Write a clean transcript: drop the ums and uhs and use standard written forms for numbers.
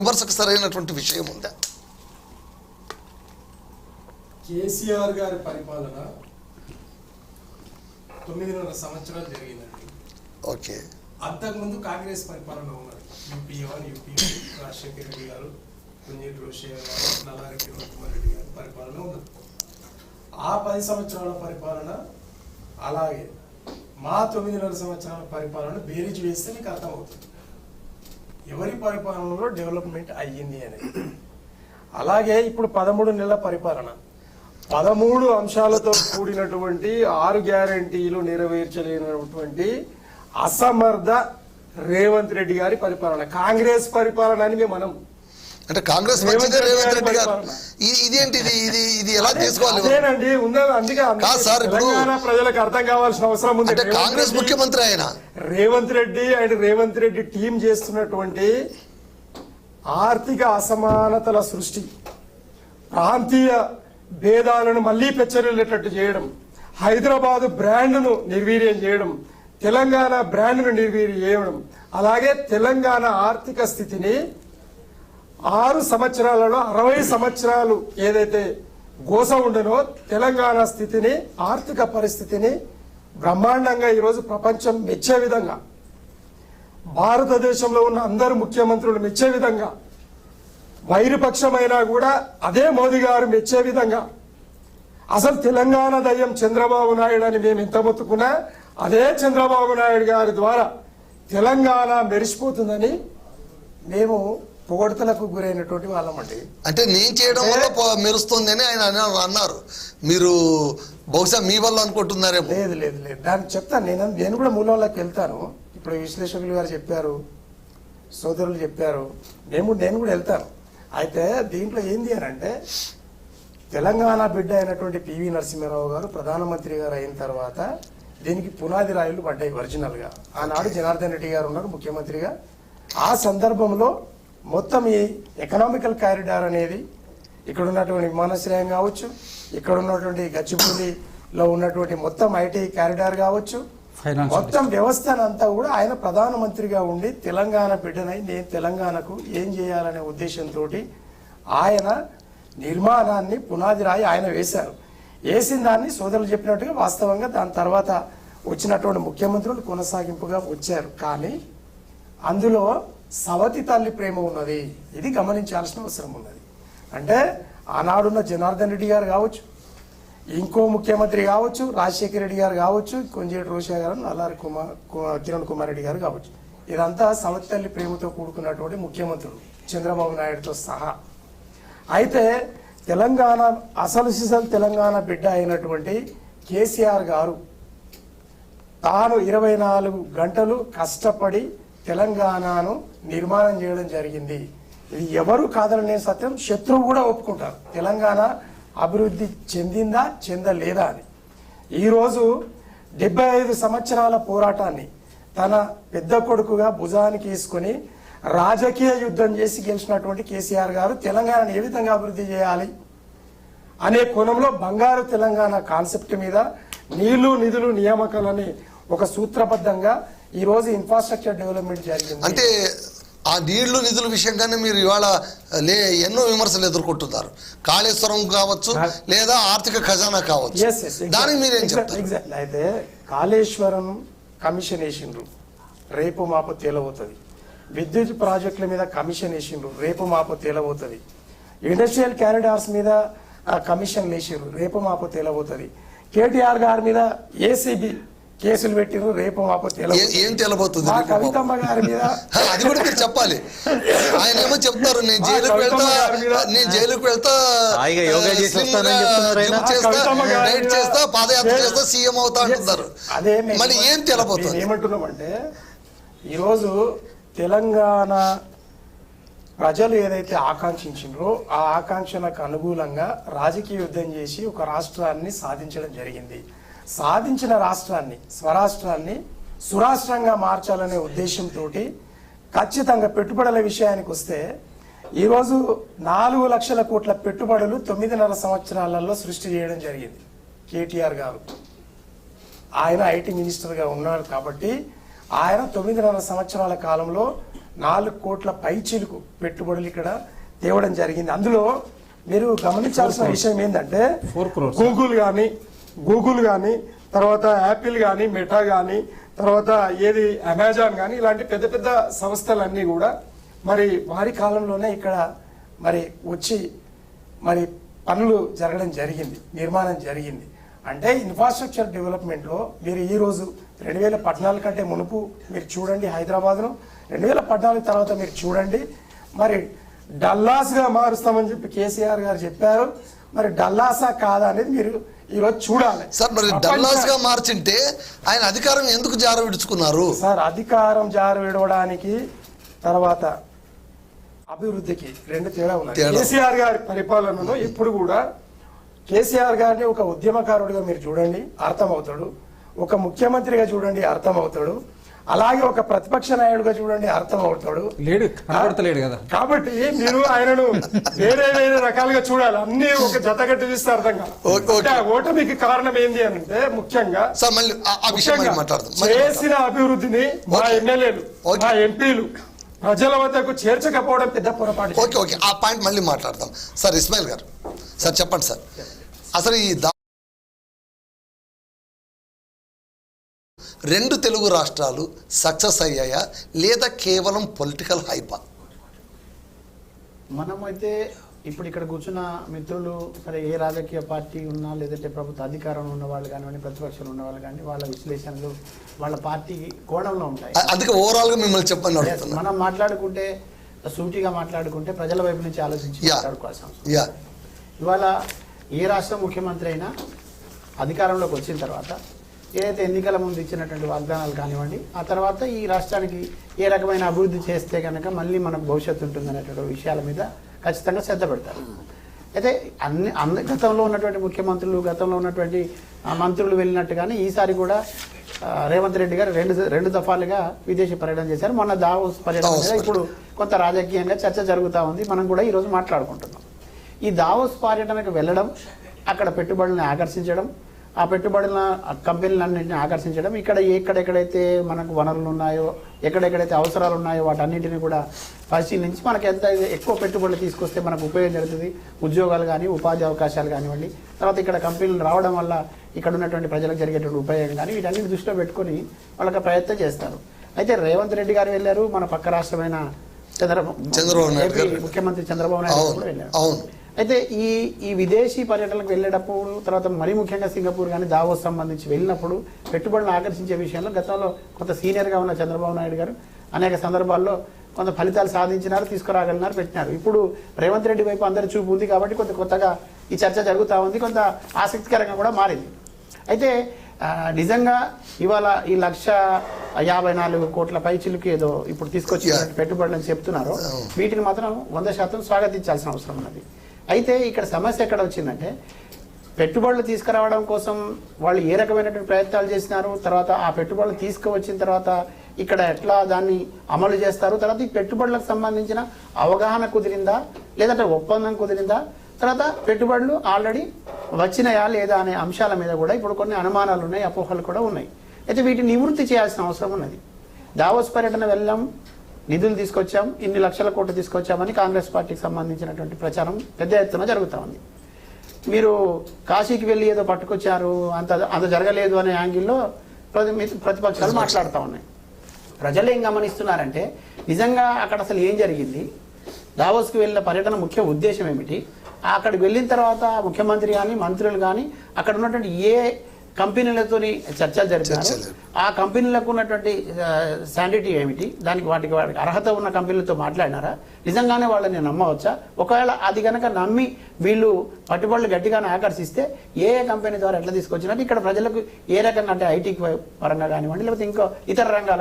విమర్శకు సరైనటువంటి విషయం ఉందా? కేసీఆర్ గారి పరిపాలన 9.5 సంవత్సరాలు జరిగిందండి. ఓకే. అంతకుముందు కాంగ్రెస్ పరిపాలన ఉన్నది. యూపీ రాజశేఖర రెడ్డి గారు, కుంజేటి రోషయ్య గారు, నల్లారి కిరణ్ కుమార్ రెడ్డి గారి పరిపాలన ఉన్నది. ఆ 10 సంవత్సరాల పరిపాలన అలాగే మా 9.5 సంవత్సరాల పరిపాలన బేరీజ్ వేస్తే నీకు అర్థమవుతుంది ఎవరి పరిపాలనలో డెవలప్మెంట్ అయ్యింది అనేది. అలాగే ఇప్పుడు 13 నెలల పరిపాలన 13 అంశాలతో కూడినటువంటి 6 గ్యారంటీలు నెరవేర్చలేనటువంటి అసమర్థ రేవంత్ రెడ్డి గారి పరిపాలన, కాంగ్రెస్ పరిపాలన అని మేము మనం అంటే కాంగ్రెస్ రేవంత్ రెడ్డి గారు ఇదేంటి ఇది ఎలా తీసుకోవాలి? అదేనండి ఉన్నది. అందుకే తెలంగాణ ప్రజలకు అర్థం కావాల్సిన అవసరం ఉంది. కాంగ్రెస్ ముఖ్యమంత్రి ఆయన రేవంత్ రెడ్డి అండ్ రేవంత్ రెడ్డి టీం చేస్తున్నటువంటి ఆర్థిక అసమానతల సృష్టి, ప్రాంతీయ భేదాలను మళ్లీ పెచ్చరిల్లేటట్టు చేయడం, హైదరాబాదు బ్రాండ్ను నిర్వీర్యం చేయడం, తెలంగాణ బ్రాండ్ను నిర్వీర్యం చేయడం, అలాగే తెలంగాణ ఆర్థిక స్థితిని 6 సంవత్సరాలలో 60 సంవత్సరాలు ఏదైతే గోస ఉండనో తెలంగాణ స్థితిని, ఆర్థిక పరిస్థితిని బ్రహ్మాండంగా ఈరోజు ప్రపంచం మెచ్చే విధంగా, భారతదేశంలో ఉన్న అందరు ముఖ్యమంత్రులు మెచ్చే విధంగా, వైరుపక్షమైనా కూడా అదే మోదీ గారు మెచ్చే విధంగా, అసలు తెలంగాణ దయ్యం చంద్రబాబు నాయుడు అని మేము ఎంత మొత్తుకున్నా అదే చంద్రబాబు నాయుడు గారి ద్వారా తెలంగాణ మెరిసిపోతుందని మేము పొగడతలకు గురైనటువంటి వాళ్ళమండి. అంటే నేను చేయడం వల్ల మెరుస్తుంది అని ఆయన అన్నారు. మీరు బహుశా మీ వల్ల అనుకుంటున్నారేమో. లేదు లేదు లేదు, దానికి చెప్తాను. నేను కూడా మూలంలోకి వెళ్తాను. ఇప్పుడు విశ్లేషకులు గారు చెప్పారు, సోదరులు చెప్పారు, నేను కూడా వెళ్తాను. అయితే దీంట్లో ఏంది అని అంటే, తెలంగాణ బిడ్డ అయినటువంటి పివి నరసింహారావు గారు ప్రధానమంత్రి గారు అయిన తర్వాత దీనికి పునాది రాయిలు పడ్డాయి ఒరిజినల్గా. ఆనాడు జనార్దన్ రెడ్డి గారు ఉన్నారు ముఖ్యమంత్రిగా. ఆ సందర్భంలో మొత్తం ఈ ఎకనామికల్ కారిడార్ అనేది, ఇక్కడ ఉన్నటువంటి విమానాశ్రయం కావచ్చు, ఇక్కడ ఉన్నటువంటి గచ్చిబౌలిలో ఉన్నటువంటి మొత్తం ఐటీ కారిడార్ కావచ్చు, మొత్తం వ్యవస్థనంతా కూడా ఆయన ప్రధానమంత్రిగా ఉండి తెలంగాణ బిడ్డనై నేను తెలంగాణకు ఏం చేయాలనే ఉద్దేశంతో ఆయన నిర్మాణాన్ని పునాది రాయి ఆయన వేశారు. వేసిన దాన్ని సోదరులు చెప్పినట్టుగా వాస్తవంగా దాని తర్వాత వచ్చినటువంటి ముఖ్యమంత్రులు కొనసాగింపుగా వచ్చారు. కానీ అందులో సవతి తల్లి ప్రేమ ఉన్నది. ఇది గమనించాల్సిన అవసరం ఉన్నది. అంటే ఆనాడున్న జనార్దన్ రెడ్డి గారు కావచ్చు, ఇంకో ముఖ్యమంత్రి కావచ్చు, రాజశేఖర రెడ్డి గారు కావచ్చు, కొంజేటి రోషయ్య గారు, నల్లారి కిరణ్ కుమార్ రెడ్డి గారు కావచ్చు, ఇదంతా సవతి తల్లి ప్రేమతో కూడుకున్నటువంటి ముఖ్యమంత్రులు చంద్రబాబు నాయుడుతో సహా. అయితే తెలంగాణ అసలు సిసలు తెలంగాణ బిడ్డ అయినటువంటి కేసీఆర్ గారు తాను 24 గంటలు కష్టపడి తెలంగాణను నిర్మాణం చేయడం జరిగింది. ఇది ఎవరు కాదనే సత్యం, శత్రువు కూడా ఒప్పుకుంటారు. తెలంగాణ అభివృద్ధి చెందిందా చెందలేదా అని. ఈరోజు 75 సంవత్సరాల పోరాటాన్ని తన పెద్ద కొడుకుగా భుజానికి వేసుకొని రాజకీయ యుద్ధం చేసి గెలిచినటువంటి కేసీఆర్ గారు తెలంగాణను ఏ విధంగా అభివృద్ధి చేయాలి అనే కోణంలో బంగారు తెలంగాణ కాన్సెప్ట్ మీద నీళ్లు నిధులు నియామకాలని ఒక సూత్రబద్ధంగా ఈ రోజు ఇన్ఫ్రాస్ట్రక్చర్ డెవలప్మెంట్ జరిగింది. అంటే ఆ నీళ్లు నిధుల విషయంగానే మీరు ఇవాళ ఎన్నో విమర్శలు ఎదుర్కొంటున్నారు. కాళేశ్వరం కావచ్చు, లేదా ఆర్థిక ఖజానా కావచ్చు. దానికి మీరేం చెప్తారు? ఎగ్జాక్ట్లీ. అయితే కాళేశ్వరం కమిషన్ వేసిండ్రు, రేపు మాపు తేలబోతుంది. విద్యుత్ ప్రాజెక్టుల మీద కమిషన్ వేసిండ్రు, రేపు మాపు తేలబోతుంది. ఇండస్ట్రియల్ కారిడార్స్ మీద కమిషన్ వేసిండ్రు, రేపు మాపు తేలబోతుంది. కేటీఆర్ గారి మీద ఏసీబీ కేసులు పెట్టిరు, రేపు మాపు ఏం తేలబోతుంది. కవితమ్మ గారి మీద అది కూడా మీరు చెప్పాలి. ఆయన ఏమో చెప్తారు, నేను జైలుకు వెళ్తా చేస్తా, పాదయాత్ర చేస్తా, సీఎం అవుతా అంటున్నారు. అదే మళ్ళీ ఏం తేలబోతుంది. ఏమంటున్నామంటే, ఈరోజు తెలంగాణ ప్రజలు ఏదైతే ఆకాంక్షించిండ్రో ఆ ఆకాంక్షలకు అనుకూలంగా రాజకీయ యుద్ధం చేసి ఒక రాష్ట్రాన్ని సాధించడం జరిగింది. సాధించిన రాష్ట్రాన్ని, స్వరాష్ట్రాన్ని సురాష్ట్రంగా మార్చాలనే ఉద్దేశంతో ఖచ్చితంగా పెట్టుబడుల విషయానికి వస్తే ఈరోజు 4 లక్షల కోట్ల పెట్టుబడులు 9.5 సంవత్సరాలలో సృష్టి చేయడం జరిగింది. కేటీఆర్ గారు ఆయన ఐటీ మినిస్టర్గా ఉన్నాడు కాబట్టి ఆయన 9.5 సంవత్సరాల కాలంలో 4 కోట్ల పైచిలుకు పెట్టుబడులు ఇక్కడ తేవడం జరిగింది. అందులో మీరు గమనించాల్సిన విషయం ఏంటంటే గూగుల్ కానీ తర్వాత యాపిల్ కానీ మెటా కానీ తర్వాత ఏది అమెజాన్ కానీ ఇలాంటి పెద్ద పెద్ద సంస్థలన్నీ కూడా మరి వారి కాలంలోనే ఇక్కడ మరి వచ్చి మరి పనులు జరగడం జరిగింది, నిర్మాణం జరిగింది. అంటే ఇన్ఫ్రాస్ట్రక్చర్ డెవలప్మెంట్లో మీరు ఈరోజు 2014 కంటే మునుపు మీరు చూడండి హైదరాబాద్ను, 2014 తర్వాత మీరు చూడండి మరి డల్లాస్గా మారుస్తామని చెప్పి కేసీఆర్ గారు చెప్పారు. మరి డల్లాసా కాదా అనేది మీరు ఈరోజు చూడాలి సార్. మరి డల్లాస్ గా మార్చింటే ఆయన అధికారం ఎందుకు జార విడుచుకున్నారు సార్? అధికారం జార విడవడానికి తర్వాత అభివృద్ధికి 2 తేడా ఉన్నాయి. కేసీఆర్ గారి పరిపాలనలో ఇప్పుడు కూడా కేసీఆర్ గారిని ఒక ఉద్యమకారుడిగా మీరు చూడండి అర్థమవుతాడు, ఒక ముఖ్యమంత్రిగా చూడండి అర్థమవుతాడు, అలాగే ఒక ప్రతిపక్ష నాయకుడిగా చూడండి అర్థమవుతాడు. లేడు, కనబడతలేడు కదా. కాబట్టి మీరు ఆయనను వేరే వేరే రకాలుగా చూడాలి, అన్ని ఒక జతగట్టి చూస్తే అర్థం కాదు. ఓటమికి కారణం ఏంది అంటే ముఖ్యంగా చేసిన అభివృద్ధిని మా ఎమ్మెల్యేలు మా ఎంపీలు ప్రజల వద్దకు చేర్చకపోవడం పెద్ద పొరపాటు. ఓకే ఓకే, ఆ పాయింట్ మళ్ళీ మాట్లాడదాం. సార్ ఇస్మాయిల్ గారు, సార్ చెప్పండి సార్, అసలు ఈ 2 తెలుగు రాష్ట్రాలు సక్సెస్ అయ్యాయా లేదా కేవలం పొలిటికల్ హైపా? మనమైతే ఇప్పుడు ఇక్కడ కూర్చున్న మిత్రులు సరే ఏ రాజకీయ పార్టీ ఉన్నా లేదంటే ప్రభుత్వ అధికారంలో ఉన్న వాళ్ళు కానివ్వండి ప్రతిపక్షంలో ఉన్న వాళ్ళు కానీ వాళ్ళ విశ్లేషణలు వాళ్ళ పార్టీ కోణంలో ఉంటాయి. అందుకే ఓవరాల్ గా మిమ్మల్ని చెప్పండి. మనం మాట్లాడుకుంటే సూటిగా మాట్లాడుకుంటే ప్రజల వైపు నుంచి ఆలోచించి మాట్లాడుకోవాల్సిన అవసరం. ఇవాళ ఏ రాష్ట్ర ముఖ్యమంత్రి అయినా అధికారంలోకి వచ్చిన తర్వాత ఏదైతే ఎన్నికల ముందు ఇచ్చినటువంటి వాగ్దానాలు కానివ్వండి, ఆ తర్వాత ఈ రాష్ట్రానికి ఏ రకమైన అభివృద్ధి చేస్తే కనుక మళ్ళీ మనకు భవిష్యత్తు ఉంటుందనేటువంటి విషయాల మీద ఖచ్చితంగా శ్రద్ధ పెడతారు. అయితే గతంలో ఉన్నటువంటి ముఖ్యమంత్రులు గతంలో ఉన్నటువంటి మంత్రులు వెళ్ళినట్టుగానే ఈసారి కూడా రేవంత్ రెడ్డి గారు రెండు దఫాలుగా విదేశీ పర్యటన చేశారు. మొన్న దావోస్ పర్యటన మీద ఇప్పుడు కొంత రాజకీయంగా చర్చ జరుగుతూ ఉంది, మనం కూడా ఈరోజు మాట్లాడుకుంటున్నాం. ఈ దావోస్ పర్యటనకు వెళ్ళడం, అక్కడ పెట్టుబడులను ఆకర్షించడం, ఆ పెట్టుబడుల కంపెనీలన్నింటినీ ఆకర్షించడం, ఇక్కడ ఎక్కడెక్కడైతే మనకు వనరులు ఉన్నాయో ఎక్కడెక్కడైతే అవసరాలు ఉన్నాయో వాటన్నింటినీ కూడా పరిశీలించి మనకు ఎంత ఎక్కువ పెట్టుబడులు తీసుకొస్తే మనకు ఉపయోగం జరుగుతుంది, ఉద్యోగాలు కానీ ఉపాధి అవకాశాలు కానివ్వండి, తర్వాత ఇక్కడ కంపెనీలు రావడం వల్ల ఇక్కడ ఉన్నటువంటి ప్రజలకు జరిగేటువంటి ఉపయోగం కానీ వీటన్నిటి దృష్టిలో పెట్టుకొని వాళ్ళకి ప్రయత్నం చేస్తారు. అయితే రేవంత్ రెడ్డి గారు వెళ్ళారు, మన పక్క రాష్ట్రమైన ముఖ్యమంత్రి చంద్రబాబు నాయుడు కూడా వెళ్ళారు. అయితే ఈ విదేశీ పర్యటనకు వెళ్ళేటప్పుడు తర్వాత మరీ ముఖ్యంగా సింగపూర్ కానీ దావోస్ సంబంధించి వెళ్ళినప్పుడు పెట్టుబడులను ఆకర్షించే విషయంలో గతంలో కొంత సీనియర్గా ఉన్న చంద్రబాబు నాయుడు గారు అనేక సందర్భాల్లో కొంత ఫలితాలు సాధించినారు, తీసుకురాగలిగినారు, పెట్టినారు. ఇప్పుడు రేవంత్ రెడ్డి వైపు అందరి చూపు ఉంది కాబట్టి కొత్తగా ఈ చర్చ జరుగుతూ ఉంది, కొంత ఆసక్తికరంగా కూడా మారింది. అయితే నిజంగా ఇవాళ ఈ 154 కోట్ల పైచిలుకి ఏదో ఇప్పుడు తీసుకొచ్చి పెట్టుబడులని చెప్తున్నారో వీటిని మాత్రం 100% స్వాగతించాల్సిన అవసరం ఉన్నది. అయితే ఇక్కడ సమస్య ఎక్కడ వచ్చిందంటే పెట్టుబడులు తీసుకురావడం కోసం వాళ్ళు ఏ రకమైనటువంటి ప్రయత్నాలు చేసినారు, తర్వాత ఆ పెట్టుబడులు తీసుకువచ్చిన తర్వాత ఇక్కడ ఎట్లా దాన్ని అమలు చేస్తారు, తర్వాత ఈ పెట్టుబడులకు సంబంధించిన అవగాహన కుదిరిందా లేదంటే ఒప్పందం కుదిరిందా, తర్వాత పెట్టుబడులు ఆల్రెడీ వచ్చినాయా లేదా అనే అంశాల మీద కూడా ఇప్పుడు కొన్ని అనుమానాలు ఉన్నాయి, అపోహలు కూడా ఉన్నాయి. అయితే వీటిని నివృత్తి చేయాల్సిన అవసరం ఉన్నది. దావోస్ పర్యటన వెళ్ళాం, నిధులు తీసుకొచ్చాం, ఇన్ని లక్షల కోట్లు తీసుకొచ్చామని కాంగ్రెస్ పార్టీకి సంబంధించినటువంటి ప్రచారం పెద్ద ఎత్తున జరుగుతూ ఉంది. మీరు కాశీకి వెళ్ళి ఏదో పట్టుకొచ్చారు, అంత జరగలేదు అనే యాంగిల్లో ప్రతిపక్షాలు మాట్లాడుతూ ఉన్నాయి. ప్రజలు ఏం గమనిస్తున్నారంటే నిజంగా అక్కడ అసలు ఏం జరిగింది, దావోస్కి వెళ్ళిన పర్యటన ముఖ్య ఉద్దేశం ఏమిటి, అక్కడికి వెళ్ళిన తర్వాత ముఖ్యమంత్రి కానీ మంత్రులు కానీ అక్కడ ఉన్నటువంటి ఏ కంపెనీలతోని చర్చలు జరిపారు, ఆ కంపెనీలకు ఉన్నటువంటి శాండిటీ ఏమిటి, వాటికి అర్హత ఉన్న కంపెనీలతో మాట్లాడినారా, నిజంగానే వాళ్ళని నమ్మవచ్చా, ఒకవేళ అది కనుక నమ్మి వీళ్ళు పట్టుబడులు గట్టిగానే ఆకర్షిస్తే ఏ కంపెనీ ద్వారా ఎట్లా తీసుకొచ్చినట్టు ఇక్కడ ప్రజలకు ఏ రకంగా అంటే ఐటీ పరంగా కానివ్వండి లేకపోతే ఇంకో ఇతర రంగాల